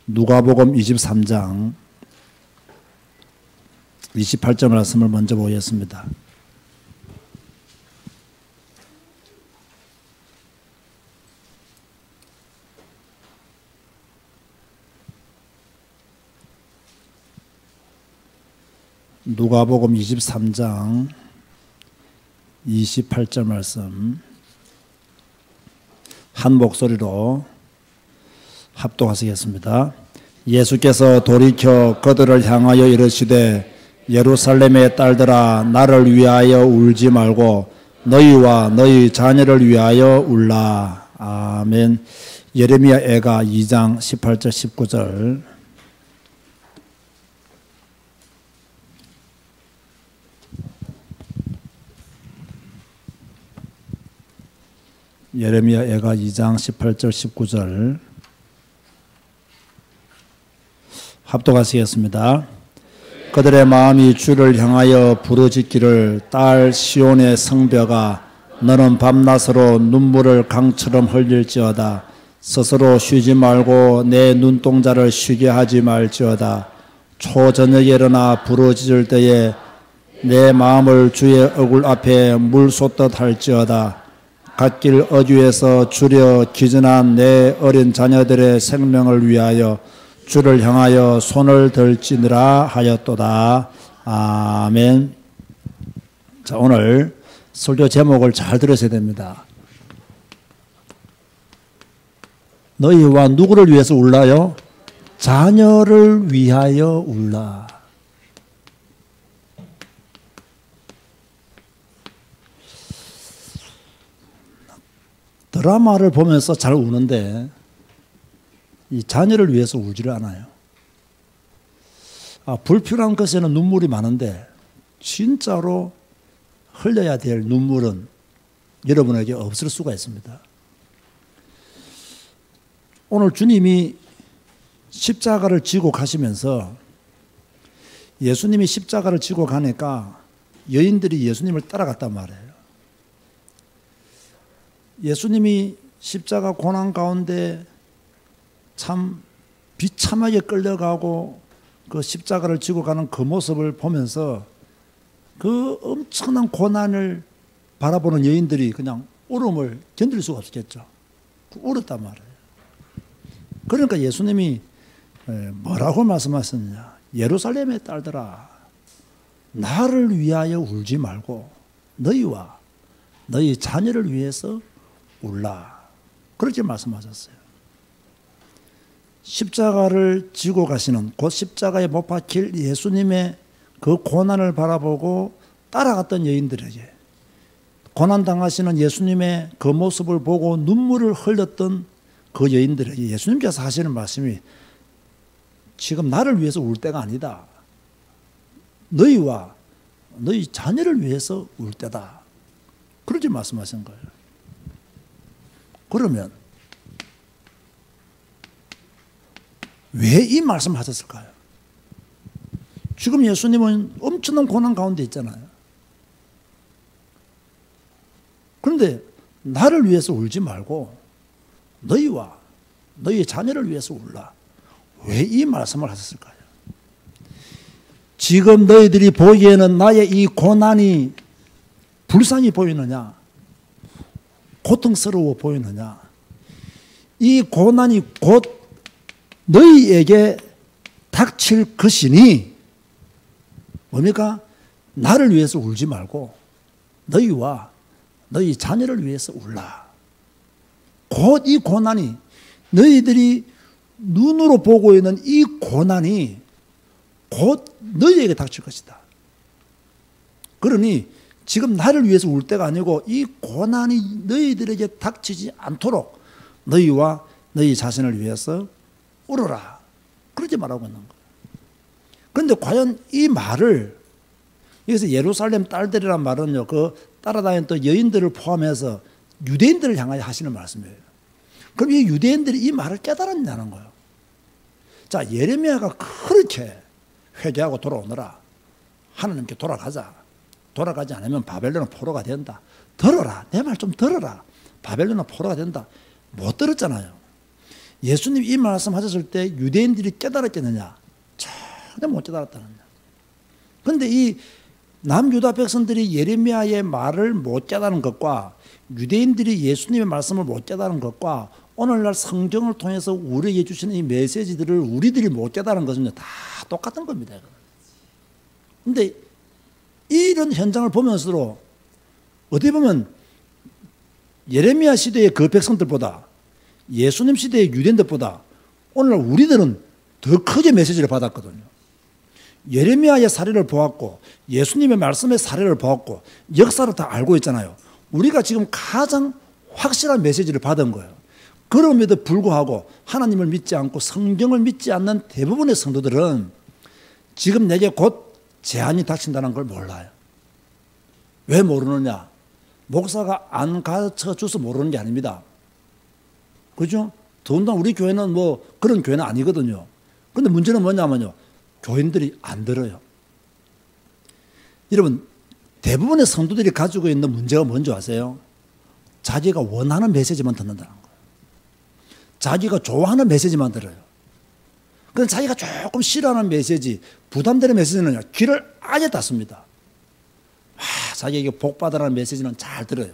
누가복음 23장 28절 말씀을 먼저 보겠습니다. 누가복음 23장 28절 말씀 한 목소리로 합독하시겠습니다. 예수께서 돌이켜 그들을 향하여 이르시되 예루살렘의 딸들아 나를 위하여 울지 말고 너희와 너희 자녀를 위하여 울라. 아멘. 예레미야 애가 2장 18절 19절. 예레미야 애가 2장 18절 19절 합독하시겠습니다. 그들의 마음이 주를 향하여 부르짖기를 딸 시온의 성벽아 너는 밤낮으로 눈물을 강처럼 흘릴지어다. 스스로 쉬지 말고 내 눈동자를 쉬게 하지 말지어다. 초저녁에 일어나 부르짖을 때에 내 마음을 주의 얼굴 앞에 물 쏟듯 할지어다. 갓길 어귀에서 주려 기전한 내 어린 자녀들의 생명을 위하여 주를 향하여 손을 들지니라 하였도다. 아멘. 자, 오늘 설교 제목을 잘 들으셔야 됩니다. 너희와 누구를 위해서 울라요? 자녀를 위하여 울라. 드라마를 보면서 잘 우는데 이 자녀를 위해서 울지를 않아요. 불필요한 것에는 눈물이 많은데 진짜로 흘려야 될 눈물은 여러분에게 없을 수가 있습니다. 오늘 주님이 십자가를 지고 가시면서 예수님이 십자가를 지고 가니까 여인들이 예수님을 따라갔단 말이에요. 예수님이 십자가 고난 가운데 참 비참하게 끌려가고 그 십자가를 지고 가는 그 모습을 보면서 그 엄청난 고난을 바라보는 여인들이 그냥 울음을 견딜 수가 없었겠죠. 울었단 말이에요. 그러니까 예수님이 뭐라고 말씀하셨느냐. 예루살렘의 딸들아 나를 위하여 울지 말고 너희와 너희 자녀를 위해서 울라. 그렇게 말씀하셨어요. 십자가를 지고 가시는 곧 십자가에 못 박힐 예수님의 그 고난을 바라보고 따라갔던 여인들에게 고난당하시는 예수님의 그 모습을 보고 눈물을 흘렸던 그 여인들에게 예수님께서 하시는 말씀이 지금 나를 위해서 울 때가 아니다. 너희와 너희 자녀를 위해서 울 때다. 그렇게 말씀하신 거예요. 그러면 왜 이 말씀을 하셨을까요? 지금 예수님은 엄청난 고난 가운데 있잖아요. 그런데 나를 위해서 울지 말고 너희와 너희 자녀를 위해서 울라. 왜 이 말씀을 하셨을까요? 지금 너희들이 보기에는 나의 이 고난이 불쌍히 보이느냐? 고통스러워 보이느냐? 이 고난이 곧 너희에게 닥칠 것이니 뭡니까? 나를 위해서 울지 말고 너희와 너희 자녀를 위해서 울라. 곧 이 고난이 너희들이 눈으로 보고 있는 이 고난이 곧 너희에게 닥칠 것이다. 그러니 지금 나를 위해서 울 때가 아니고 이 고난이 너희들에게 닥치지 않도록 너희와 너희 자신을 위해서 울어라. 그렇게 말하고 있는 거예요. 그런데 과연 이 말을 여기서 예루살렘 딸들이란 말은요, 그 따라다녔던 여인들을 포함해서 유대인들을 향하여 하시는 말씀이에요. 그럼 이 유대인들이 이 말을 깨달았냐는 거예요. 자, 예레미야가 그렇게 회개하고 돌아오너라. 하나님께 돌아가자. 돌아가지 않으면 바벨론은 포로가 된다. 들어라. 내 말 좀 들어라. 바벨론은 포로가 된다. 못 들었잖아요. 예수님 이 말씀 하셨을 때 유대인들이 깨달았겠느냐? 전혀 못 깨달았다는 거예요. 그런데 이 남유다 백성들이 예레미야의 말을 못 깨달은 것과 유대인들이 예수님의 말씀을 못 깨달은 것과 오늘날 성경을 통해서 우리에게 주시는 이 메시지들을 우리들이 못 깨달은 것은 다 똑같은 겁니다. 그런데 이런 현장을 보면서도 어떻게 보면 예레미야 시대의 그 백성들보다 예수님 시대의 유대인들보다 오늘날 우리들은 더 크게 메시지를 받았거든요. 예레미야의 사례를 보았고 예수님의 말씀의 사례를 보았고 역사를 다 알고 있잖아요. 우리가 지금 가장 확실한 메시지를 받은 거예요. 그럼에도 불구하고 하나님을 믿지 않고 성경을 믿지 않는 대부분의 성도들은 지금 내게 곧 재앙이 닥친다는 걸 몰라요. 왜 모르느냐? 목사가 안 가르쳐 줘서 모르는 게 아닙니다. 그죠? 더군다나 우리 교회는 뭐 그런 교회는 아니거든요. 그런데 문제는 뭐냐면요. 교인들이 안 들어요. 여러분, 대부분의 성도들이 가지고 있는 문제가 뭔지 아세요? 자기가 원하는 메시지만 듣는다는 거예요. 자기가 좋아하는 메시지만 들어요. 그럼 자기가 조금 싫어하는 메시지, 부담되는 메시지는 귀를 아예 닫습니다. 자기에게 복받으라는 메시지는 잘 들어요.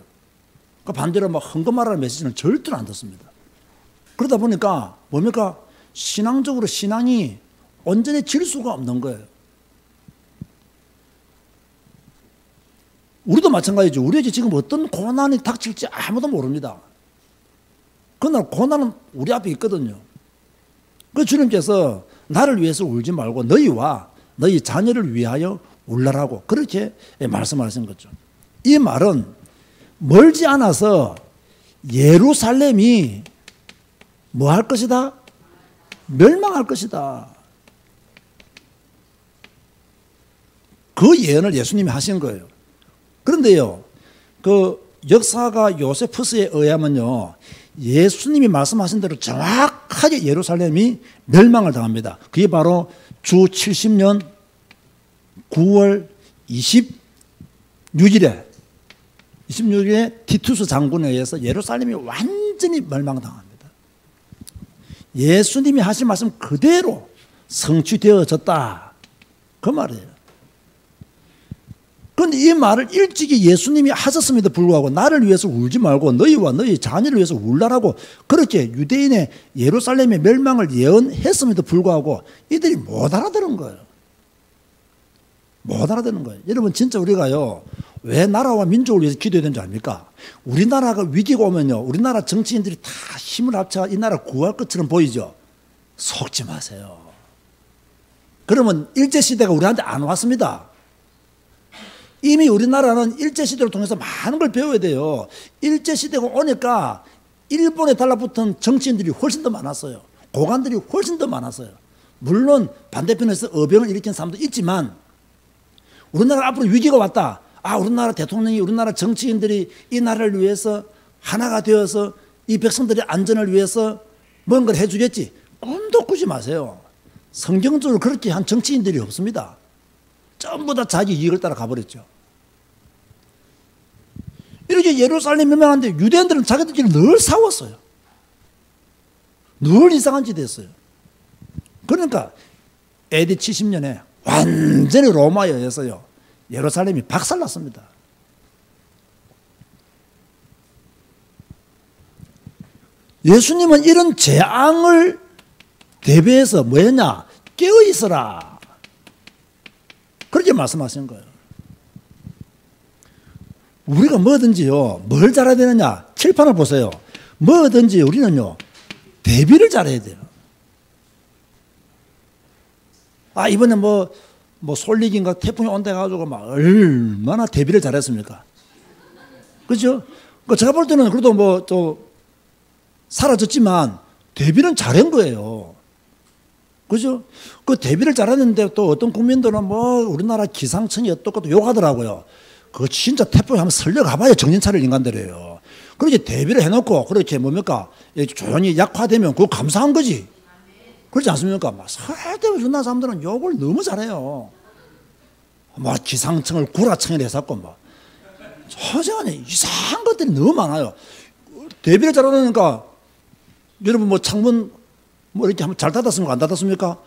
그 반대로 막 헌금하라는 메시지는 절대로 안 듣습니다. 그러다 보니까 뭡니까? 신앙적으로 신앙이 온전히 질 수가 없는 거예요. 우리도 마찬가지죠. 우리에게 지금 어떤 고난이 닥칠지 아무도 모릅니다. 그날 고난은 우리 앞에 있거든요. 그 주님께서 나를 위해서 울지 말고 너희와 너희 자녀를 위하여 울라라고 그렇게 말씀하신 거죠. 이 말은 멀지 않아서 예루살렘이 뭐 할 것이다? 멸망할 것이다. 그 예언을 예수님이 하신 거예요. 그런데요, 그 역사가 요세푸스에 의하면요, 예수님이 말씀하신 대로 정확하게 예루살렘이 멸망을 당합니다. 그게 바로 주 70년 9월 26일에 티투스 장군에 의해서 예루살렘이 완전히 멸망당합니다. 예수님이 하신 말씀 그대로 성취되어졌다. 그 말이에요. 그런데 이 말을 일찍이 예수님이 하셨음에도 불구하고 나를 위해서 울지 말고 너희와 너희 자녀를 위해서 울라라고 그렇게 유대인의 예루살렘의 멸망을 예언했음에도 불구하고 이들이 못 알아들은 거예요. 못 알아듣는 거예요. 여러분 진짜 우리가요, 왜 나라와 민족을 위해서 기도해야 되는지 압니까? 우리나라가 위기가 오면요, 우리나라 정치인들이 다 힘을 합쳐 이 나라 구할 것처럼 보이죠. 속지 마세요. 그러면 일제시대가 우리한테 안 왔습니다. 이미 우리나라는 일제시대를 통해서 많은 걸 배워야 돼요. 일제시대가 오니까 일본에 달라붙은 정치인들이 훨씬 더 많았어요. 고관들이 훨씬 더 많았어요. 물론 반대편에서 어병을 일으킨 사람도 있지만 우리나라 앞으로 위기가 왔다. 우리나라 대통령이 우리나라 정치인들이 이 나라를 위해서 하나가 되어서 이 백성들의 안전을 위해서 뭔가를 해주겠지. 꿈도 꾸지 마세요. 성경적으로 그렇게 한 정치인들이 없습니다. 전부 다 자기 이익을 따라 가버렸죠. 이렇게 예루살렘 멸망하는데 유대인들은 자기들끼리 늘 싸웠어요. 늘 이상한 짓 했어요. 그러니까 AD 70년에 완전히 로마에 의해서요, 예루살렘이 박살났습니다. 예수님은 이런 재앙을 대비해서 뭐였냐? 깨어있어라. 그렇게 말씀하신 거예요. 우리가 뭐든지요, 뭘 잘해야 되느냐? 칠판을 보세요. 뭐든지 우리는요, 대비를 잘해야 돼요. 이번에 뭐 솔릭인가 태풍이 온다 해가지고 막 얼마나 대비를 잘했습니까? 그죠? 제가 볼 때는 그래도 좀 사라졌지만 대비는 잘한 거예요. 그죠? 그 대비를 잘했는데 또 어떤 국민들은 우리나라 기상청이 어떻고 욕하더라고요. 그거 진짜 태풍이 한번 설려가봐야 정신 차릴 인간들이에요. 그렇게 대비를 해놓고 그렇게 뭡니까? 조용히 약화되면 그거 감사한 거지. 그렇지 않습니까? 설대로 우리나라 사람들은 욕을 너무 잘해요. 기상청을 구라청이라 해서고 서장안에 이상한 것들이 너무 많아요. 대비를 잘하니까 여러분 뭐 창문 뭐 이렇게 한번 잘 닫았습니까? 안 닫았습니까?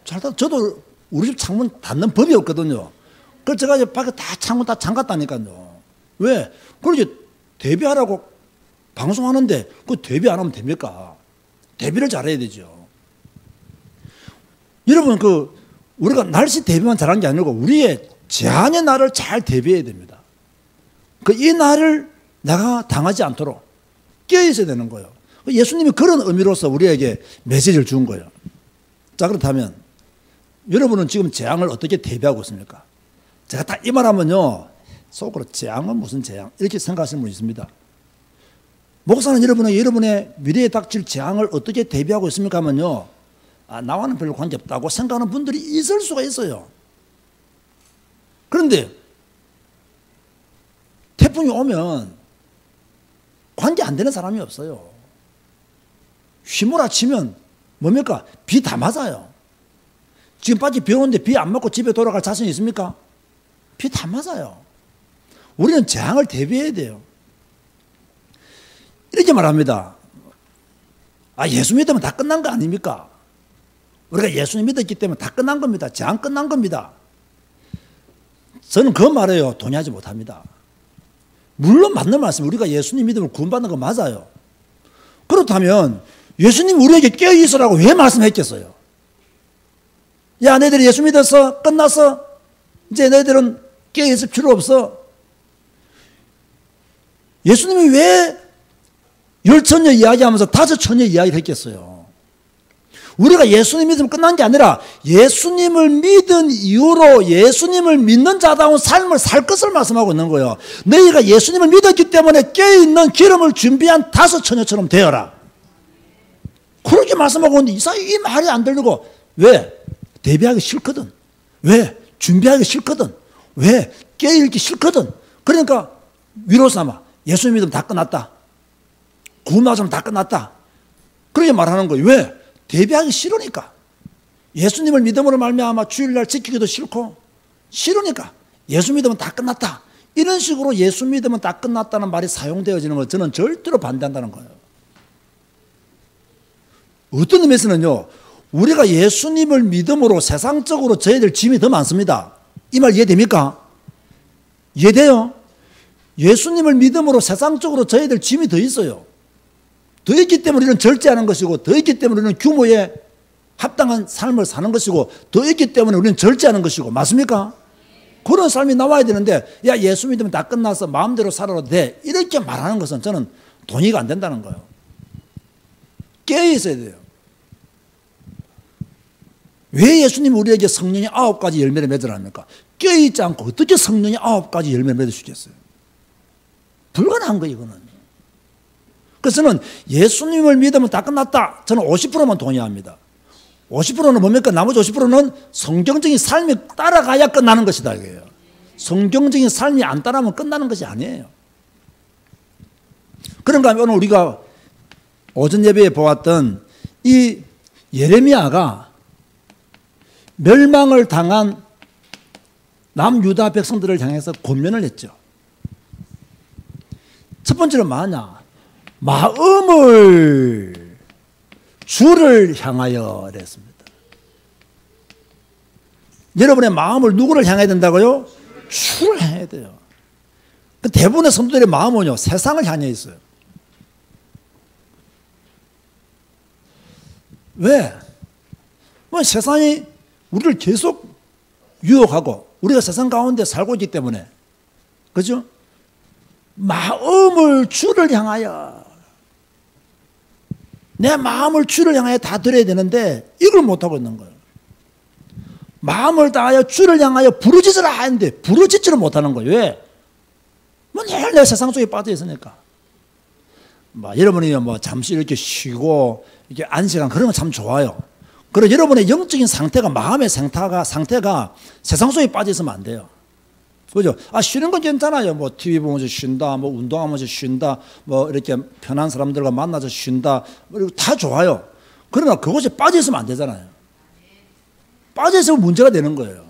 잘 닫. 저도 우리 집 창문 닫는 법이 없거든요. 그래서 제가 이제 밖에 다 창문 다 잠갔다니까요. 왜? 그걸 이제 대비하라고 방송하는데 그 대비 안 하면 됩니까? 대비를 잘해야 되죠. 여러분 그 우리가 날씨 대비만 잘한 게 아니고 우리의 재앙의 날을 잘 대비해야 됩니다. 그 이 날을 내가 당하지 않도록 깨어 있어야 되는 거예요. 예수님이 그런 의미로서 우리에게 메시지를 준 거예요. 자, 그렇다면 여러분은 지금 재앙을 어떻게 대비하고 있습니까? 제가 딱 이 말하면요 속으로 재앙은 무슨 재앙 이렇게 생각하시는 분이 있습니다. 목사는 여러분의 미래에 닥칠 재앙을 어떻게 대비하고 있습니까 하면요, 아, 나와는 별로 관계없다고 생각하는 분들이 있을 수가 있어요. 그런데 태풍이 오면 관계 안 되는 사람이 없어요. 휘몰아치면 뭡니까? 비 다 맞아요. 지금 밖에 비 오는데 비 안 맞고 집에 돌아갈 자신이 있습니까? 비 다 맞아요. 우리는 재앙을 대비해야 돼요. 이렇게 말합니다. 아, 예수 믿으면 다 끝난 거 아닙니까? 우리가 예수님 믿었기 때문에 다 끝난 겁니다. 재앙 끝난 겁니다. 저는 그 말에요 동의하지 못합니다. 물론 맞는 말씀, 우리가 예수님 믿음을 구원받는 거 맞아요. 그렇다면 예수님 우리에게 깨어있으라고 왜 말씀했겠어요? 야, 너희들이 예수 믿었어? 끝났어? 이제 너희들은 깨어있을 필요 없어? 예수님이 왜 10처녀 이야기하면서 5처녀 이야기를 했겠어요? 우리가 예수님 믿으면 끝난 게 아니라 예수님을 믿은 이후로 예수님을 믿는 자다운 삶을 살 것을 말씀하고 있는 거예요. 너희가 예수님을 믿었기 때문에 깨어있는 기름을 준비한 5처녀처럼 되어라. 그렇게 말씀하고 있는데 이 말이 안 들리고, 왜? 대비하기 싫거든. 왜? 준비하기 싫거든. 왜? 깨어있기 싫거든. 그러니까 위로 삼아. 예수님 믿으면 다 끝났다. 구원받으면 다 끝났다. 그렇게 말하는 거예요. 왜? 대비하기 싫으니까. 예수님을 믿음으로 말미암아 주일날 지키기도 싫으니까 예수 믿으면 다 끝났다. 이런 식으로 예수 믿으면 다 끝났다는 말이 사용되어지는 걸 저는 절대로 반대한다는 거예요. 어떤 의미에서는요, 우리가 예수님을 믿음으로 세상적으로 져야 될 짐이 더 많습니다. 이 말 이해됩니까? 이해돼요? 예수님을 믿음으로 세상적으로 져야 될 짐이 더 있어요. 더 있기 때문에 우리는 절제하는 것이고, 더 있기 때문에 우리는 규모에 합당한 삶을 사는 것이고, 더 있기 때문에 우리는 절제하는 것이고, 맞습니까? 그런 삶이 나와야 되는데, 야, 예수 믿으면 다 끝나서 마음대로 살아도 돼, 이렇게 말하는 것은 저는 동의가 안 된다는 거예요. 깨어 있어야 돼요. 왜 예수님이 우리에게 성령의 9가지 열매를 맺으랍니까? 깨어있지 않고 어떻게 성령의 9가지 열매를 맺을 수 있겠어요? 불가능한 거예요, 이거는. 그래서 저는 예수님을 믿으면 다 끝났다. 저는 50%만 동의합니다. 50%는 뭡니까? 나머지 50%는 성경적인 삶이 따라가야 끝나는 것이다, 이거예요. 성경적인 삶이 안 따라하면 끝나는 것이 아니에요. 그런가 하면 오늘 우리가 오전 예배에 보았던 이 예레미야가 멸망을 당한 남유다 백성들을 향해서 권면을 했죠. 첫 번째로 뭐냐? 마음을 주를 향하여 그랬습니다. 여러분의 마음을 누구를 향해야 된다고요? 주를 향해야 돼요. 대부분의 성도들의 마음은요, 세상을 향해 있어요. 왜? 뭐 세상이 우리를 계속 유혹하고 우리가 세상 가운데 살고 있기 때문에, 그죠? 마음을 주를 향하여, 내 마음을 주를 향하여 다 드려야 되는데 이걸 못하고 있는 거예요. 마음을 다하여 주를 향하여 부르짖으라 하는데 부르짖지를 못하는 거예요. 왜? 뭐 늘 내 세상 속에 빠져 있으니까. 뭐 여러분이 뭐 잠시 이렇게 쉬고 이렇게 안식한 그런 건 참 좋아요. 그리고 여러분의 영적인 상태가, 마음의 상태가 세상 속에 빠져 있으면 안 돼요. 그죠? 아, 쉬는 건 괜찮아요. 뭐 TV 보면서 쉰다, 뭐 운동하면서 쉰다, 뭐 이렇게 편한 사람들과 만나서 쉰다, 다 좋아요. 그러나 그것에 빠져 있으면 안 되잖아요. 빠져 있으면 문제가 되는 거예요.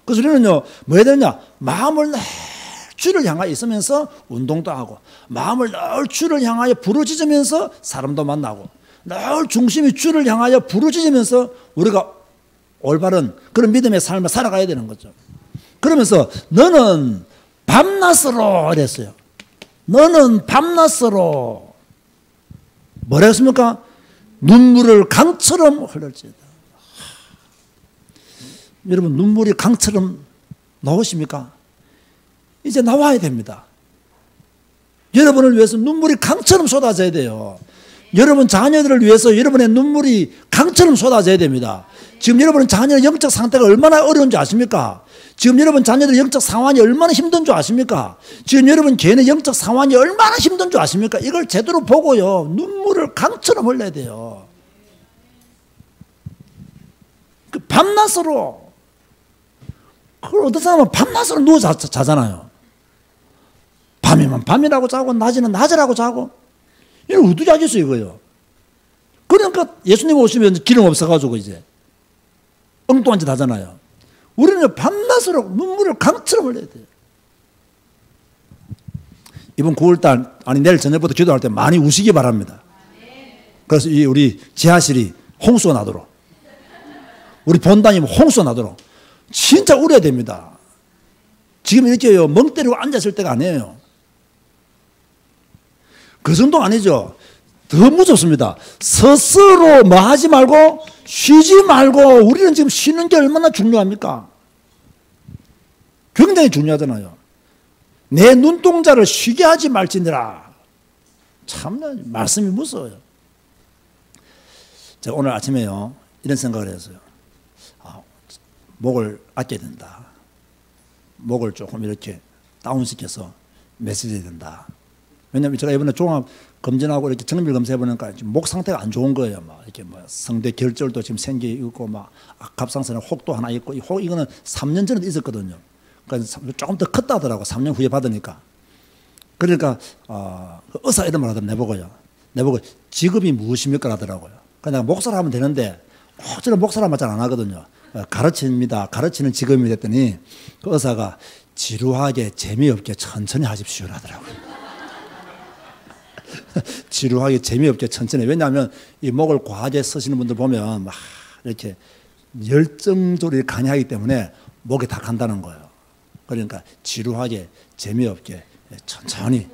그래서 우리는요, 뭐 해야 되느냐? 마음을 늘 주를 향하여 있으면서 운동도 하고, 마음을 늘 주를 향하여 부르짖으면서 사람도 만나고, 늘 중심이 주를 향하여 부르짖으면서 우리가 올바른 그런 믿음의 삶을 살아가야 되는 거죠. 그러면서 너는 밤낮으로 이랬어요. 너는 밤낮으로 뭐라 했습니까? 눈물을 강처럼 흘릴지어다. 여러분 눈물이 강처럼 나오십니까? 이제 나와야 됩니다. 여러분을 위해서 눈물이 강처럼 쏟아져야 돼요. 여러분 자녀들을 위해서 여러분의 눈물이 강처럼 쏟아져야 됩니다. 지금 여러분 자녀의 영적 상태가 얼마나 어려운 줄 아십니까? 지금 여러분 자녀들의 영적 상황이 얼마나 힘든 줄 아십니까? 지금 여러분 개인의 영적 상황이 얼마나 힘든 줄 아십니까? 이걸 제대로 보고요. 눈물을 강처럼 흘려야 돼요. 그 밤낮으로. 그걸 어떤 사람은 밤낮으로 누워 자잖아요. 밤이면 밤이라고 자고 낮에는 낮이라고 자고. 이거 어떻게 하겠어요 이거요. 그러니까 예수님 오시면 기름 없어가지고 이제 엉뚱한 짓 하잖아요. 우리는 밤낮으로 눈물을 강처럼 흘려야 돼요. 이번 9월달 아니 내일 저녁부터 기도할 때 많이 우시기 바랍니다. 그래서 우리 지하실이 홍수가 나도록 우리 본당이 홍수가 나도록 진짜 울어야 됩니다. 지금 이렇게 멍 때리고 앉았을 때가 아니에요. 그 정도 아니죠. 더 무섭습니다. 스스로 뭐 하지 말고 쉬지 말고. 우리는 지금 쉬는 게 얼마나 중요합니까? 굉장히 중요하잖아요. 내 눈동자를 쉬게 하지 말지니라. 참 말씀이 무서워요. 제가 오늘 아침에요 이런 생각을 했어요. 목을 아껴야 된다. 목을 조금 이렇게 다운시켜서 메시지 해야 된다. 왜냐하면 제가 이번에 종합 검진하고 이렇게 정밀 검사해보니까 목 상태가 안 좋은 거예요. 막 이렇게 뭐 성대 결절도 지금 생기고 막 갑상선에 혹도 하나 있고 이거는 3년 전에도 있었거든요. 그러니까 조금 더 컸다 하더라고. 3년 후에 받으니까. 그러니까 의사 이름을 하더라고요. 내보고 직업이 무엇입니까 하더라고요. 그러니까 목사를 하면 되는데 저는 목사라면 잘 안 하거든요. 가르칩니다. 가르치는 직업이 됐더니 그 의사가 지루하게 재미없게 천천히 하십시오 하더라고요. 지루하게 재미없게 천천히. 왜냐하면 이 목을 과하게 쓰시는 분들 보면 막 이렇게 열정적으로 강의하기 때문에 목에 다 간다는 거예요. 그러니까 지루하게 재미없게 천천히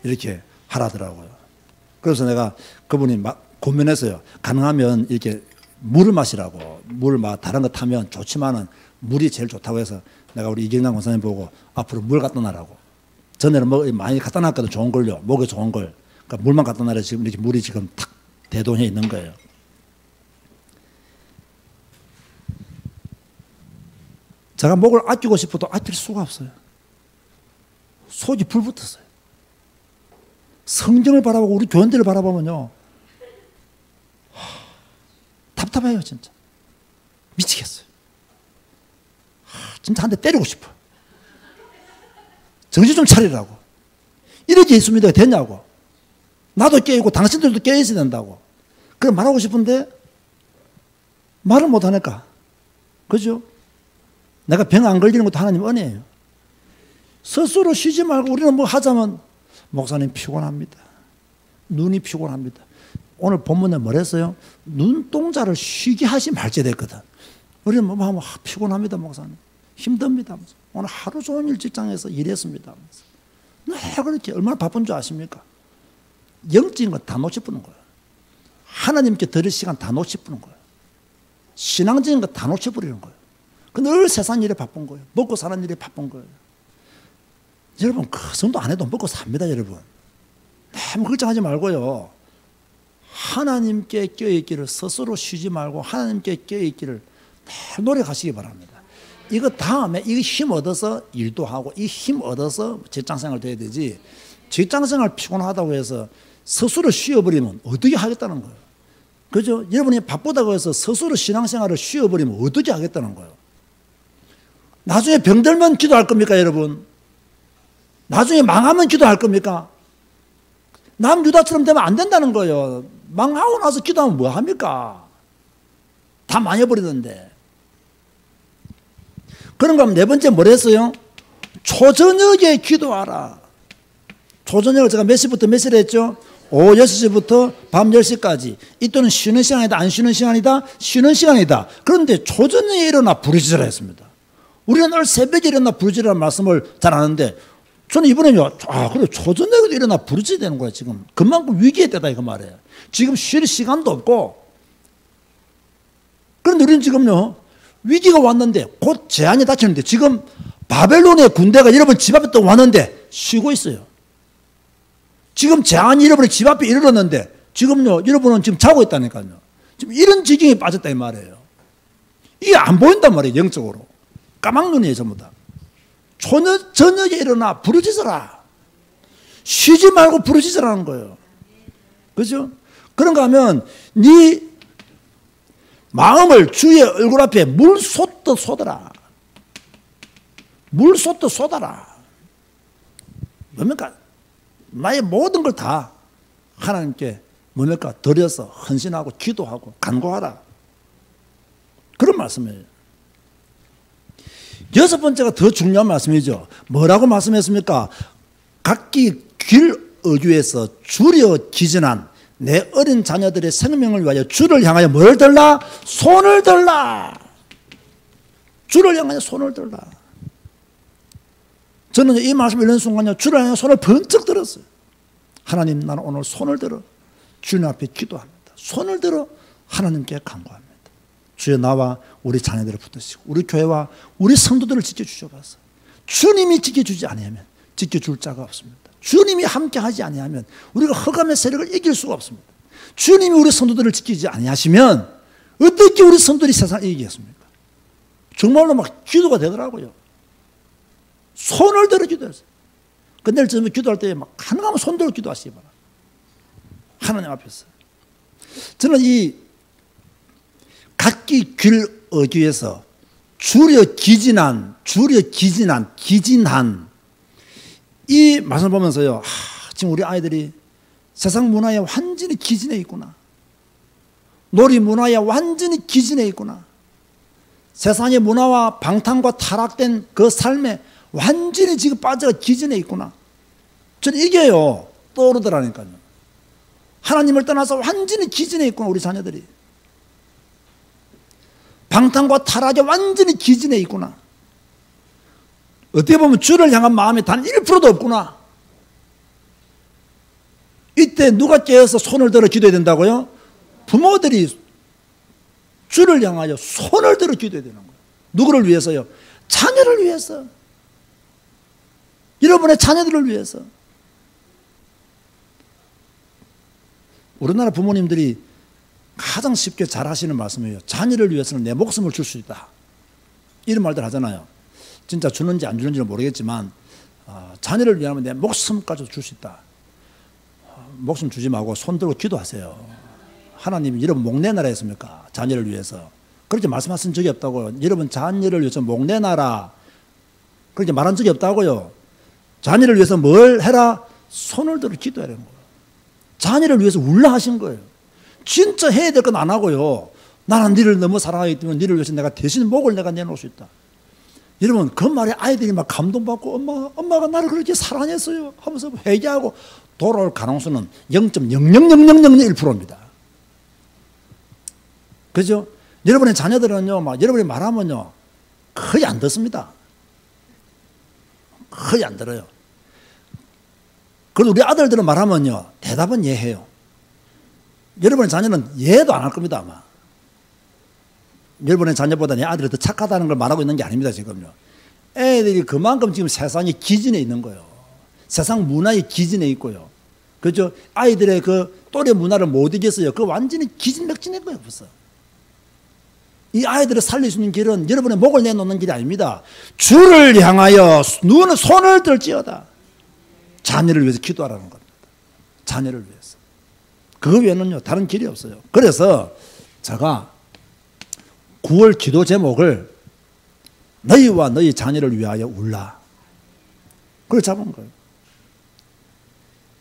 이렇게 하라더라고요. 그래서 내가 그분이 막 고민했어요. 가능하면 이렇게 물을 마시라고. 물 막 다른 거 타면 좋지만은 물이 제일 좋다고 해서 내가 우리 이경남 권사님 보고 앞으로 물 갖다 놔라고. 전에는 뭐 많이 갖다 놨거든. 좋은 걸요. 목에 좋은 걸. 그러니까 물만 갖다 놔라. 지금 이렇게 물이 지금 탁 대동해 있는 거예요. 제가 목을 아끼고 싶어도 아낄 수가 없어요. 속이 불붙었어요. 성경을 바라보고 우리 교인들을 바라보면요. 답답해요 진짜. 미치겠어요. 진짜 한 대 때리고 싶어. 정신 좀 차리라고. 이렇게 예수 믿어야 되냐고. 나도 깨이고 당신들도 깨있어야 된다고. 그래 말하고 싶은데 말을 못하니까. 그죠? 내가 병 안 걸리는 것도 하나님 은혜예요. 스스로 쉬지 말고 우리는 뭐 하자면 목사님 피곤합니다. 눈이 피곤합니다. 오늘 본문에 뭐랬어요? 눈동자를 쉬게 하지 말지 됐거든. 우리는 뭐 하면 피곤합니다 목사님. 힘듭니다. 오늘 하루 종일 직장에서 일했습니다. 네, 그렇게 얼마나 바쁜 줄 아십니까? 영적인 거 다 놓치뿌는 거예요. 하나님께 드릴 시간 다 놓치뿌는 거예요. 신앙적인 거 다 놓쳐버리는 거예요. 늘 세상 일에 바쁜 거예요. 먹고 사는 일에 바쁜 거예요. 여러분 그 정도 안 해도 먹고 삽니다 여러분. 너무 걱정하지 말고요. 하나님께 껴있기를 스스로 쉬지 말고 하나님께 껴있기를 늘 노력하시기 바랍니다. 이거 다음에 이 힘 얻어서 일도 하고 이 힘 얻어서 직장생활도 해야 되지. 직장생활 피곤하다고 해서 스스로 쉬어버리면 어떻게 하겠다는 거예요. 그죠? 여러분이 바쁘다고 해서 스스로 신앙생활을 쉬어버리면 어떻게 하겠다는 거예요. 나중에 병들면 기도할 겁니까 여러분? 나중에 망하면 기도할 겁니까? 남 유다처럼 되면 안 된다는 거예요. 망하고 나서 기도하면 뭐 합니까? 다 망해버리던데. 그런가 하면 네 번째 뭘 했어요? 초저녁에 기도하라. 초저녁을 제가 몇 시부터 몇 시를 했죠? 오후 6시부터 밤 10시까지 이 또는 쉬는 시간이다 안 쉬는 시간이다 쉬는 시간이다. 그런데 초저녁에 일어나 부르짖으라 했습니다. 우리는 늘 새벽에 일어나 부르짖으라는 말씀을 잘 아는데 저는 이번에요 그래 초저녁에도 일어나 부르짖어야 되는 거야. 지금 그만큼 위기의 때다 이거 말이에요. 지금 쉴 시간도 없고. 그런데 우리는 지금요 위기가 왔는데 곧 재앙이 닥치는데 지금 바벨론의 군대가 여러분 집 앞에 또 왔는데 쉬고 있어요. 지금 재앙이 여러분의 집 앞에 이르렀는데 지금요 여러분은 지금 자고 있다니까요. 지금 이런 지경에 빠졌다 이 말이에요. 이게 안 보인단 말이에요. 영적으로 까막눈이에요 전부 다. 저녁에 일어나 부르짖어라. 쉬지 말고 부르짖으라는 거예요. 그죠? 그런가 하면 네 마음을 주의 얼굴 앞에 물 쏟듯 쏟아라. 물 쏟듯 쏟아라. 뭡니까? 나의 모든 걸 다 하나님께 뭡니까? 드려서 헌신하고 기도하고 간구하라. 그런 말씀이에요. 여섯 번째가 더 중요한 말씀이죠. 뭐라고 말씀했습니까? 각기 길 어귀에서 줄여 기전한 내 어린 자녀들의 생명을 위하여 주를 향하여 뭘 들라? 손을 들라. 주를 향하여 손을 들라. 저는 이 말씀을 읽는 순간요 주를 향해 손을 번쩍 들었어요. 하나님 나는 오늘 손을 들어 주님 앞에 기도합니다. 손을 들어 하나님께 간구합니다. 주여 나와 우리 자녀들을 붙드시고 우리 교회와 우리 성도들을 지켜주셔서 주님이 지켜주지 아니하면 지켜줄 자가 없습니다. 주님이 함께하지 아니하면 우리가 흑암의 세력을 이길 수가 없습니다. 주님이 우리 성도들을 지키지 아니하시면 어떻게 우리 성도들이 세상을 이기겠습니까? 정말로 막 기도가 되더라고요. 손을 들어 기도했어요. 그 내일 저녁에 기도할 때 막 가능하면 손 들어 기도하시기 바랍니다. 하나님 앞에서. 저는 이 각기 길 어귀에서 줄여 기진한 이 말씀을 보면서요 지금 우리 아이들이 세상 문화에 완전히 기진해 있구나. 놀이 문화에 완전히 기진해 있구나. 세상의 문화와 방탕과 타락된 그 삶에 완전히 지금 빠져가 기진해 있구나. 저는 이게요 떠오르더라니까요. 하나님을 떠나서 완전히 기진해 있구나 우리 자녀들이. 방탕과 타락에 완전히 기진해 있구나. 어떻게 보면 주를 향한 마음이 단 1%도 없구나. 이때 누가 깨어서 손을 들어 기도해야 된다고요? 부모들이 주를 향하여 손을 들어 기도해야 되는 거예요. 누구를 위해서요? 자녀를 위해서. 여러분의 자녀들을 위해서. 우리나라 부모님들이 가장 쉽게 잘 하시는 말씀이에요. 자녀를 위해서는 내 목숨을 줄 수 있다. 이런 말들 하잖아요. 진짜 주는지 안 주는지는 모르겠지만 자녀를 위하면 내 목숨까지 줄 수 있다. 목숨 주지 말고 손 들고 기도하세요. 하나님이 여러분 목내나라 했습니까? 자녀를 위해서. 그렇게 말씀하신 적이 없다고요. 여러분 자녀를 위해서 목내나라 그렇게 말한 적이 없다고요. 자녀를 위해서 뭘 해라? 손을 들어 기도하라는 거예요. 자녀를 위해서 울라 하신 거예요. 진짜 해야 될 건 안 하고요. 나는 너를 너무 사랑하기 때문에 너를 위해서 내가 대신 목을 내가 내놓을 수 있다. 여러분 그 말에 아이들이 막 감동받고 엄마가 나를 그렇게 사랑했어요 하면서 회개하고 돌아올 가능성은 0.0000001%입니다. 그죠? 여러분의 자녀들은요 막 여러분이 말하면요 거의 안 듣습니다. 거의 안 들어요. 그래도 우리 아들들은 말하면요 대답은 예해요. 여러분의 자녀는 예도 안 할 겁니다 아마. 여러분의 자녀보다 내 아들이 더 착하다는 걸 말하고 있는 게 아닙니다 지금요. 애들이 그만큼 지금 세상에 기진해 있는 거예요. 세상 문화에 기진해 있고요. 그죠? 아이들의 그 또래 문화를 못 이겼어요. 그 완전히 기진맥진한 거예요 벌써. 이 아이들을 살릴 수 있는 길은 여러분의 목을 내놓는 길이 아닙니다. 주를 향하여 눈을 손을 들지어다. 자녀를 위해서 기도하라는 겁니다. 자녀를 위해서. 그거 외에는요 다른 길이 없어요. 그래서 제가 9월 기도 제목을 너희와 너희 자녀를 위하여 울라. 그걸 잡은 거예요.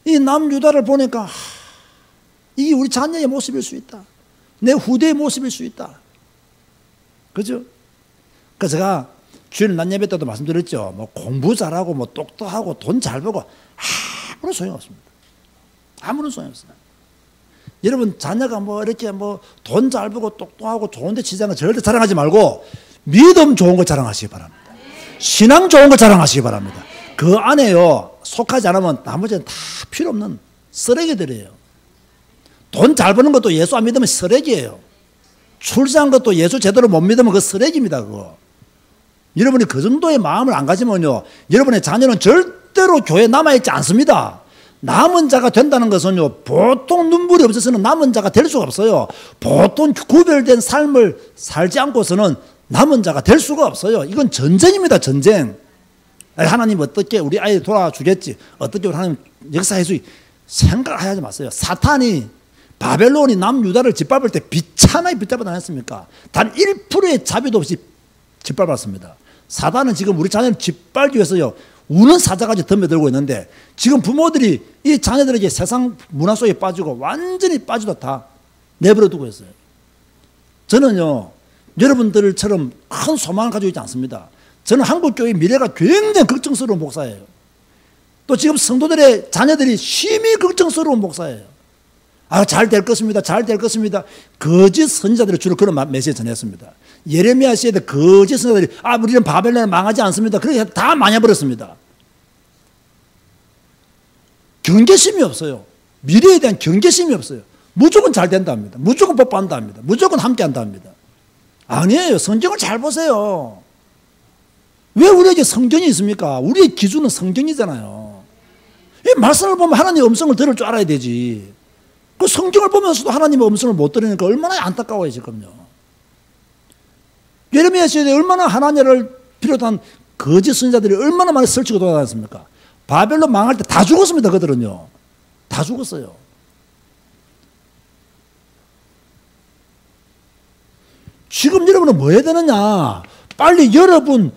이 남유다를 보니까 이게 우리 자녀의 모습일 수 있다. 내 후대의 모습일 수 있다. 그죠? 그래서 제가 주일 낮 예배 때도 말씀드렸죠. 뭐 공부 잘하고 뭐 똑똑하고 돈 잘 벌고 아무런 소용없습니다. 아무런 소용이 없어요. 여러분 자녀가 뭐 이렇게 뭐 돈 잘 벌고 똑똑하고 좋은데 치자는 거 절대 자랑하지 말고 믿음 좋은 거 자랑하시기 바랍니다. 신앙 좋은 거 자랑하시기 바랍니다. 그 안에요 속하지 않으면 나머지는 다 필요 없는 쓰레기들이에요. 돈 잘 버는 것도 예수 안 믿으면 쓰레기예요. 출세한 것도 예수 제대로 못 믿으면 그 쓰레기입니다. 그거. 여러분이 그 정도의 마음을 안 가지면요 여러분의 자녀는 절대로 교회에 남아있지 않습니다. 남은 자가 된다는 것은요 보통 눈물이 없어서는 남은 자가 될 수가 없어요. 보통 구별된 삶을 살지 않고서는 남은 자가 될 수가 없어요. 이건 전쟁입니다. 전쟁. 하나님 어떻게 우리 아이 돌아주겠지, 어떻게 우리 하나님 역사해서 생각하지 마세요. 사탄이 바벨론이 남유다를 짓밟을 때 비참하게 붙잡아 다녔습니까? 단 1%의 자비도 없이 짓밟았습니다. 사단은 지금 우리 자녀를 짓밟기 위해서요 우는 사자까지 덤벼들고 있는데 지금 부모들이 이 자녀들에게 세상 문화 속에 빠지고 완전히 빠지도 다 내버려 두고 있어요. 저는요 여러분들처럼 큰 소망을 가지고 있지 않습니다. 저는 한국교회 미래가 굉장히 걱정스러운 목사예요. 또 지금 성도들의 자녀들이 심히 걱정스러운 목사예요. 아, 잘 될 것입니다. 잘 될 것입니다. 거짓 선지자들이 주로 그런 메시지 전했습니다. 예레미야 시대 거짓 선지자들이 우리는 바벨론을 망하지 않습니다. 그렇게 다 망해버렸습니다. 경계심이 없어요. 미래에 대한 경계심이 없어요. 무조건 잘 된다 합니다. 무조건 뽀뽀한다 합니다. 무조건 함께 한다 합니다. 아니에요. 성경을 잘 보세요. 왜 우리에게 성경이 있습니까? 우리의 기준은 성경이잖아요. 이 말씀을 보면 하나님의 음성을 들을 줄 알아야 되지. 그 성경을 보면서도 하나님의 음성을 못 들으니까 얼마나 안타까워요 지금요. 예레미야 시대에 얼마나 하나님을 비롯한 거짓 선지자들이 얼마나 많이 설치고 돌아다녔습니까? 바벨론 망할 때 다 죽었습니다. 그들은요. 다 죽었어요. 지금 여러분은 뭐 해야 되느냐? 빨리 여러분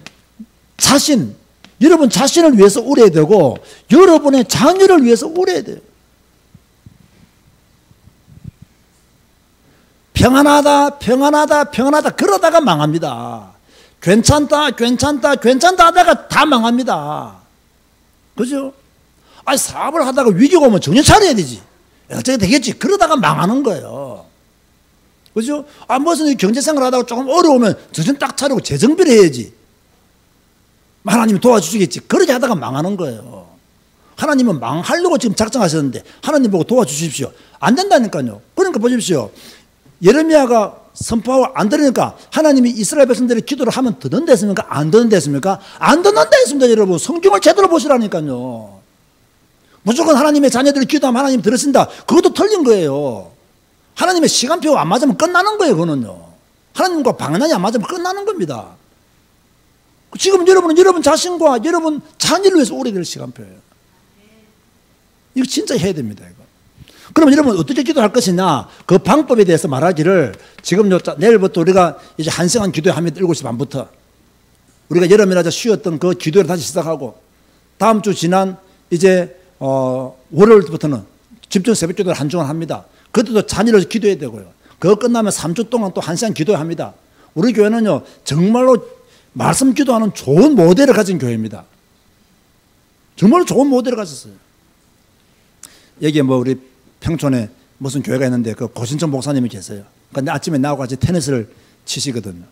자신을 위해서 울어야 되고 여러분의 자녀를 위해서 울어야 돼요. 평안하다 그러다가 망합니다. 괜찮다 하다가 다 망합니다. 그죠? 사업을 하다가 위기가 오면 정신 차려야 되지. 어떻게 되겠지? 그러다가 망하는 거예요. 그죠? 무슨 경제생활 하다가 조금 어려우면 정신 딱 차리고 재정비를 해야지. 하나님이 도와주시겠지. 그렇게 하다가 망하는 거예요. 하나님은 망하려고 지금 작정하셨는데 하나님 보고 도와주십시오. 안 된다니까요. 그러니까 보십시오. 예레미야가 선포하고 안 들으니까 하나님이 이스라엘 백성들이 기도를 하면 듣는 데습니까? 안 듣는 데습니까? 안 듣는 데있습니다. 여러분 성경을 제대로 보시라니까요. 무조건 하나님의 자녀들이 기도하면 하나님 들으신다. 그것도 틀린 거예요. 하나님의 시간표가 안 맞으면 끝나는 거예요. 그거는요. 하나님과 방향이 안 맞으면 끝나는 겁니다. 지금 여러분은 여러분 자신과 여러분 자녀를 위해서 오래 될 시간표예요. 이거 진짜 해야 됩니다. 이거. 그럼 여러분 어떻게 기도할 것이냐 그 방법에 대해서 말하기를 지금 내일부터 우리가 이제 1시간 기도합니다. 7시 반부터 우리가 여름이라 쉬었던 그 기도를 다시 시작하고 다음 주 지난 이제 월요일부터는 집중 새벽 기도를 한 주간 합니다. 그때도 자녀를 기도해야 되고요. 그거 끝나면 3주 동안 또 1시간 기도합니다. 우리 교회는요 정말로 말씀 기도하는 좋은 모델을 가진 교회입니다. 정말로 좋은 모델을 가졌어요. 여기에 우리 평촌에 무슨 교회가 있는데 그 고신청 목사님이 계세요. 그러니까 아침에 나하고 같이 테니스를 치시거든요.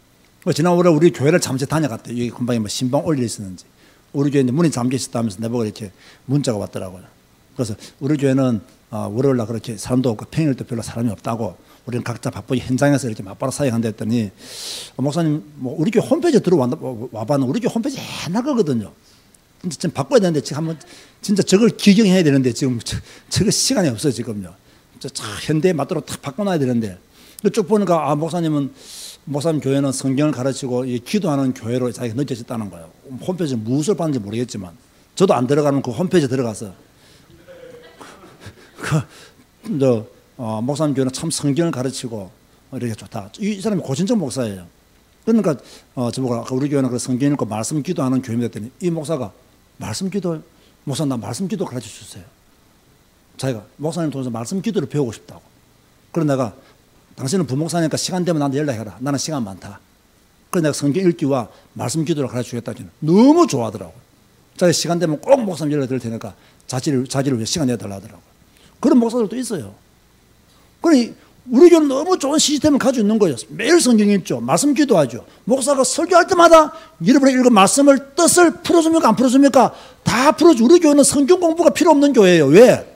지난 월에 우리 교회를 잠시 다녀갔대요. 여기 금방에 신방 올 일이 있었는지. 우리 교회 문이 잠겨 있었다면서 내보고 이렇게 문자가 왔더라고요. 그래서 우리 교회는 월요일날 그렇게 사람도 없고 평일도 별로 사람이 없다고 우리는 각자 바쁘게 현장에서 이렇게 맞바로 사역한다 했더니 목사님 우리 교회 홈페이지에 와봤는데 우리 교회 홈페이지 옛날 거거든요. 진짜 좀 바꿔야 되는데 지금 한번 진짜 저걸 기경해야 되는데 지금 저거 시간이 없어요 지금요. 현대에 맞도록 딱 바꿔놔야 되는데 쭉 보니까 목사님 교회는 성경을 가르치고 기도하는 교회로 자기가 느껴졌다는 거예요. 홈페이지에 무엇을 봤는지 모르겠지만 저도 안 들어가는 그 홈페이지에 들어가서 목사님 교회는 참 성경을 가르치고 이렇게 좋다. 이 사람이 고신청 목사예요. 그러니까 저보고 우리 교회는 그 성경 읽고 말씀 기도하는 교회입니다 했더니 이 목사가 말씀 기도 목사 나 말씀 기도 가르쳐 주세요. 자기가 목사님 통해서 말씀 기도를 배우고 싶다고. 그래서 내가 당신은 부목사니까 시간 되면 나한테 연락해라. 나는 시간 많다. 그래서 내가 성경 읽기와 말씀 기도를 가르쳐 주겠다. 너무 좋아하더라고요. 자기 시간 되면 꼭 목사님 연락 드릴 테니까 자기를 위해 시간 내달라 하더라고요. 그런 목사들도 있어요. 그러니 우리 교회는 너무 좋은 시스템을 가지고 있는 거예요. 매일 성경 읽죠. 말씀 기도하죠. 목사가 설교할 때마다 여러분의 읽은 말씀을 뜻을 풀어줍니까 안 풀어줍니까? 다 풀어줘. 우리 교회는 성경 공부가 필요 없는 교회예요. 왜?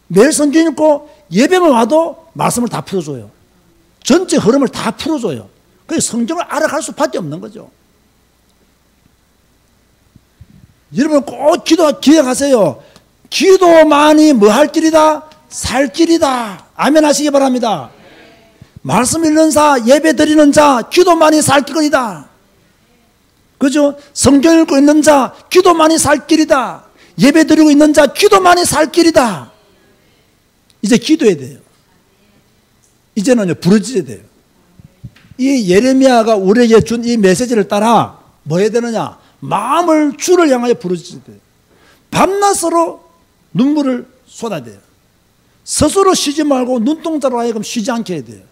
매일 성경 읽고 예배만 와도 말씀을 다 풀어줘요. 전체 흐름을 다 풀어줘요. 그래서 성경을 알아갈 수밖에 없는 거죠. 여러분 꼭 기억하세요. 기도만이 뭐 할 길이다? 살 길이다. 아멘 하시기 바랍니다. 말씀 읽는 자, 예배 드리는 자, 기도만이 살 길이다. 그죠? 성경 읽고 있는 자, 기도만이 살 길이다. 예배 드리고 있는 자, 기도만이 살 길이다. 이제 기도해야 돼요. 이제는요, 부르짖어야 돼요. 이 예레미야가 우리에게 준 이 메시지를 따라 뭐 해야 되느냐? 마음을 주를 향하여 부르짖어야 돼요. 밤낮으로 눈물을 쏟아야 돼요. 스스로 쉬지 말고 눈동자로 하여금 쉬지 않게 해야 돼요.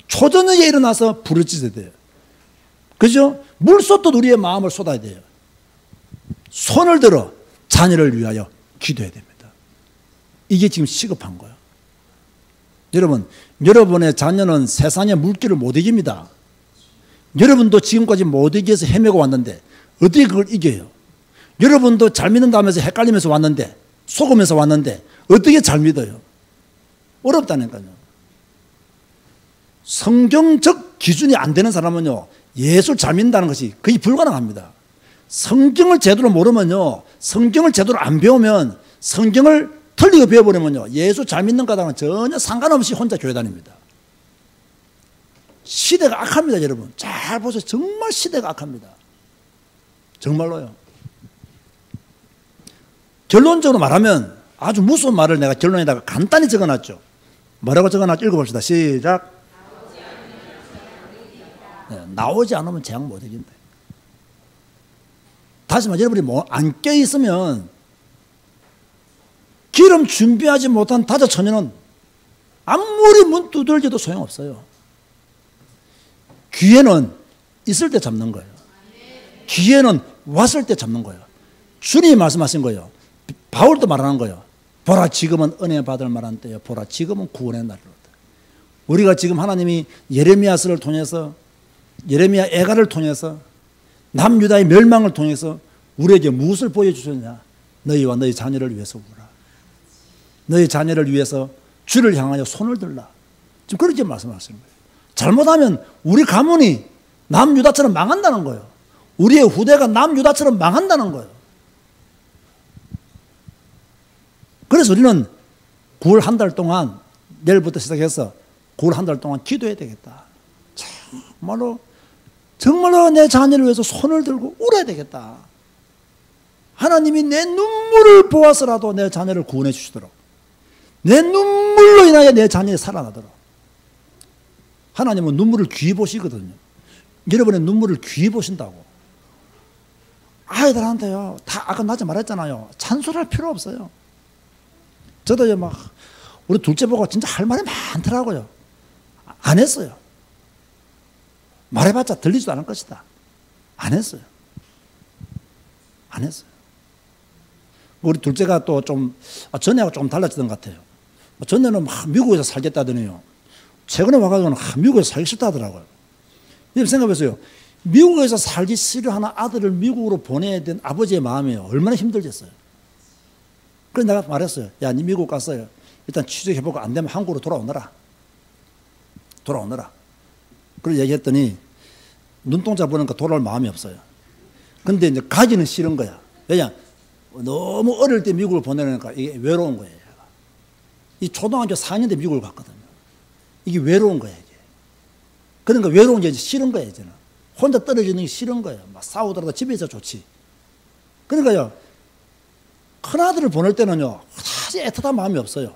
초저녁에 일어나서 부르짖어야 돼요. 그죠? 물쏟듯 우리의 마음을 쏟아야 돼요. 손을 들어 자녀를 위하여 기도해야 됩니다. 이게 지금 시급한 거예요. 여러분, 여러분의 자녀는 세상의 물길을 못 이깁니다. 여러분도 지금까지 못 이겨서 헤매고 왔는데 어떻게 그걸 이겨요? 여러분도 잘 믿는다면서 헷갈리면서 왔는데, 속으면서 왔는데 어떻게 잘 믿어요? 어렵다니까요. 성경적 기준이 안 되는 사람은요, 예수를 잘 믿는다는 것이 거의 불가능합니다. 성경을 제대로 모르면요, 성경을 제대로 안 배우면, 성경을 틀리게 배워버리면요, 예수 잘 믿는 거랑은 전혀 상관없이 혼자 교회 다닙니다. 시대가 악합니다, 여러분. 잘 보세요. 정말 시대가 악합니다. 정말로요. 결론적으로 말하면 아주 무서운 말을 내가 결론에다가 간단히 적어놨죠. 뭐라고 적어놨죠? 읽어봅시다. 시작. 네, 나오지 않으면 재앙 못 이긴다. 다시 말해, 여러분이 뭐 안 껴있으면 기름 준비하지 못한 다자 처녀는 아무리 문 두들겨도 소용없어요. 기회는 있을 때 잡는 거예요. 기회는 왔을 때 잡는 거예요. 주님이 말씀하신 거예요. 바울도 말하는 거예요. 보라, 지금은 은혜 받을 만한 때요. 보라, 지금은 구원의 날이로다. 우리가 지금 하나님이 예레미야서를 통해서, 예레미야 애가를 통해서, 남유다의 멸망을 통해서 우리에게 무엇을 보여주셨냐? 너희와 너희 자녀를 위해서 울라. 너희 자녀를 위해서 주를 향하여 손을 들라. 지금 그렇게 말씀하시는 거예요. 잘못하면 우리 가문이 남유다처럼 망한다는 거예요. 우리의 후대가 남유다처럼 망한다는 거예요. 그래서 우리는 9월 한 달 동안, 내일부터 시작해서 9월 한 달 동안 기도해야 되겠다. 정말로 내 자녀를 위해서 손을 들고 울어야 되겠다. 하나님이 내 눈물을 보아서라도 내 자녀를 구원해 주시도록, 내 눈물로 인하여 내 자녀가 살아나도록. 하나님은 눈물을 귀히 보시거든요. 여러분의 눈물을 귀히 보신다고. 아이들한테요, 다 아까 낮에 말했잖아요. 잔소리할 필요 없어요. 저도 막 우리 둘째 보고 진짜 할 말이 많더라고요. 안 했어요. 말해봤자 들리지도 않을 것이다. 안 했어요. 안 했어요. 우리 둘째가 또 좀 전에하고 조금 달라지던 것 같아요. 전에는 막 미국에서 살겠다더니요, 최근에 와가지고는 미국에서 살기 싫다 하더라고요. 여러분 생각해보세요. 미국에서 살기 싫어하는 아들을 미국으로 보내야 된 아버지의 마음이 얼마나 힘들겠어요. 그래서 내가 말했어요. 야, 니 미국 갔어요. 일단 취직해보고 안 되면 한국으로 돌아오너라. 그걸 얘기했더니 눈동자 보니까 돌아올 마음이 없어요. 근데 이제 가기는 싫은 거야. 왜냐? 너무 어릴 때 미국을 보내려니까 이게 외로운 거예요. 이 초등학교 4학년 때 미국을 갔거든요. 이게 외로운 거예요, 이게. 그러니까 외로운 게 싫은 거예요, 이제는. 혼자 떨어지는 게 싫은 거예요. 막 싸우더라도 집에 있어 좋지. 그러니까요, 큰아들을 보낼 때는요, 사실 애틋한 마음이 없어요.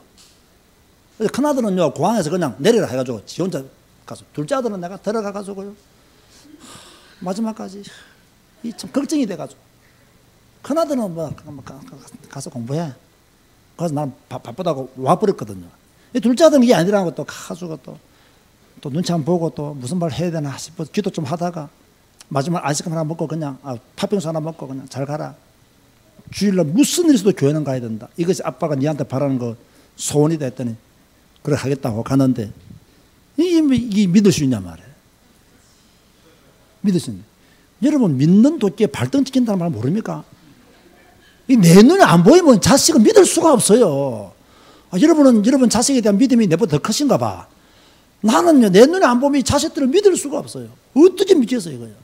큰아들은요, 공항에서 그냥 내리라 해가지고 지 혼자 가서, 둘째 아들은 내가 들어가가지고요, 마지막까지 참 걱정이 돼가지고. 큰아들은 뭐 가서 공부해. 그래서 난 바쁘다고 와버렸거든요. 둘째 아들은 이게 아니라고 또 가지고 또 눈치 한번 보고 또 무슨 말 해야 되나 싶어 기도 좀 하다가 마지막 아이스크림 하나 먹고 그냥 팥빙수 하나 먹고 그냥 잘 가라. 주일날 무슨 일 있어도 교회는 가야 된다. 이것이 아빠가 니한테 바라는 거 소원이다 했더니 그래 하겠다고 가는데 이 믿을 수 있냐 말이에요. 믿을 수 있냐. 여러분 믿는 도끼에 발등 찍힌다는 말 모릅니까? 내 눈에 안 보이면 자식을 믿을 수가 없어요. 여러분은 여러분 자식에 대한 믿음이 내보다 더 크신가 봐. 나는요 내 눈에 안 보면 이 자식들을 믿을 수가 없어요. 어떻게 믿겠어요 이거요.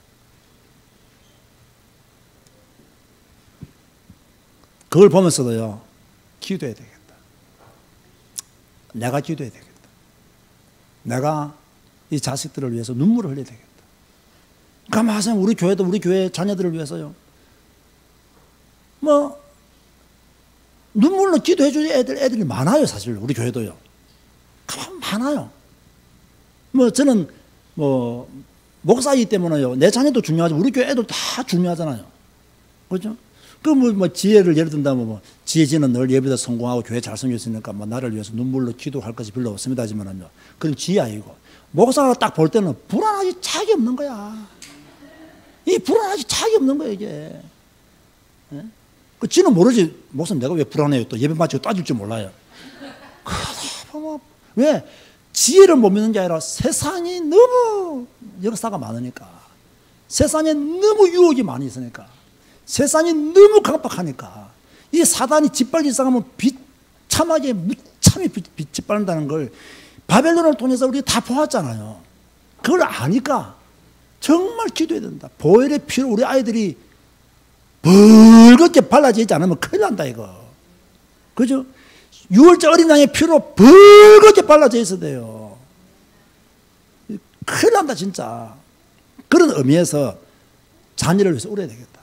그걸 보면서도요 기도해야 되겠다. 내가 기도해야 되겠다. 내가 이 자식들을 위해서 눈물을 흘려야 되겠다. 가만히 생각하면 우리 교회도 우리 교회 자녀들을 위해서요. 뭐 눈물로 기도해 주는 애들이 많아요. 사실 우리 교회도요. 가만 많아요. 뭐 저는 뭐 목사이기 때문에요. 내 자녀도 중요하지 우리 교회 애들 다 중요하잖아요. 그렇죠? 그 뭐 지혜를 예를 든다면 뭐 지혜지는 늘 예배도 성공하고 교회 잘 섬겼으니까 뭐 나를 위해서 눈물로 기도할 것이 별로 없습니다 하지만요. 그건 지혜 아니고 목사가 딱 볼 때는 불안하지 짝이 없는 거야. 이 불안하지 짝이 없는 거야 이게. 예? 그 지는 모르지. 목사님 내가 왜 불안해요? 또 예배 마치고 따질 줄 몰라요. 왜? 지혜를 못 믿는 게 아니라 세상이 너무 역사가 많으니까. 세상에 너무 유혹이 많이 있으니까. 세상이 너무 강박하니까. 이 사단이 짓밟기 시작하면 비참하게 무참히 짓밟는다는 걸 바벨론을 통해서 우리 다 보았잖아요. 그걸 아니까 정말 기도해야 된다. 보혈의 피로 우리 아이들이 벌겋게 발라져 있지 않으면 큰일 난다 이거. 그죠? 6월절 어린 양의 피로 벌겋게 발라져 있어야 돼요. 큰일 난다 진짜. 그런 의미에서 자녀를 위해서 울어야 되겠다.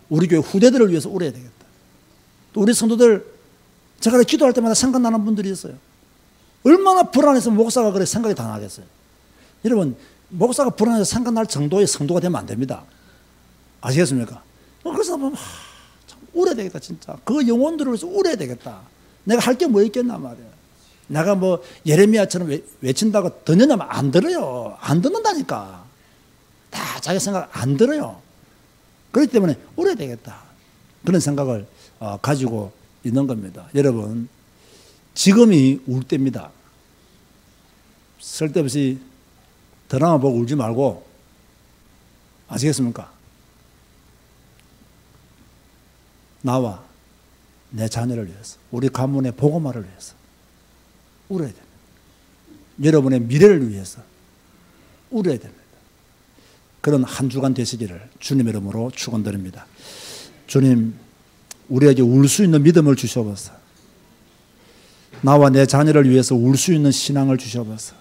우리 교회 후대들을 위해서 울어야 되겠다. 또 우리 성도들 제가 기도할 때마다 생각나는 분들이 있어요. 얼마나 불안해서 목사가 그래 생각이 다 나겠어요. 여러분 목사가 불안해서 생각날 정도의 성도가 되면 안 됩니다. 아시겠습니까? 그래서 참 울어야 되겠다 진짜. 그 영혼들을 위해서 울어야 되겠다. 내가 할 게 뭐 있겠나 말이야. 내가 뭐 예레미야처럼 외친다고 듣느냐면 안 들어요. 안 듣는다니까. 다 자기 생각 안 들어요. 그렇기 때문에 울어야 되겠다. 그런 생각을 가지고 있는 겁니다. 여러분 지금이 울 때입니다. 쓸데없이 드라마 보고 울지 말고 아시겠습니까? 나와 내 자녀를 위해서 우리 가문의 복음화를 위해서 울어야 됩니다. 여러분의 미래를 위해서 울어야 됩니다. 그런 한 주간 되시기를 주님의 이름으로 축원드립니다. 주님 우리에게 울 수 있는 믿음을 주셔서 나와 내 자녀를 위해서 울 수 있는 신앙을 주셔서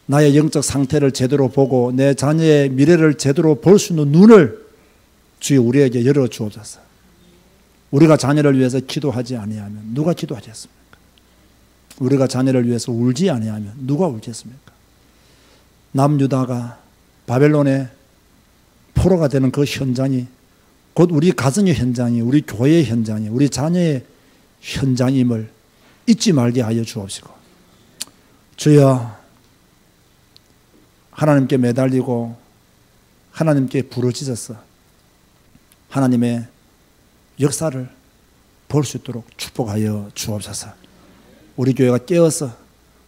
나의 영적 상태를 제대로 보고 내 자녀의 미래를 제대로 볼 수 있는 눈을 주여 우리에게 열어 주옵소서. 우리가 자녀를 위해서 기도하지 아니하면 누가 기도하겠습니까? 우리가 자녀를 위해서 울지 아니하면 누가 울겠습니까? 남유다가 바벨론의 포로가 되는 그 현장이 곧 우리 가정의 현장이 우리 교회의 현장이 우리 자녀의 현장임을 잊지 말게 하여 주옵시고 주여 하나님께 매달리고 하나님께 부르짖어서 하나님의 역사를 볼 수 있도록 축복하여 주옵소서. 우리 교회가 깨어서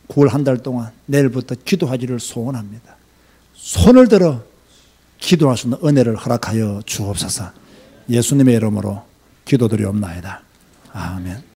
9월 한 달 동안 내일부터 기도하기를 소원합니다. 손을 들어 기도할 수 있는 은혜를 허락하여 주옵소서. 예수님의 이름으로 기도드리옵나이다. 아멘.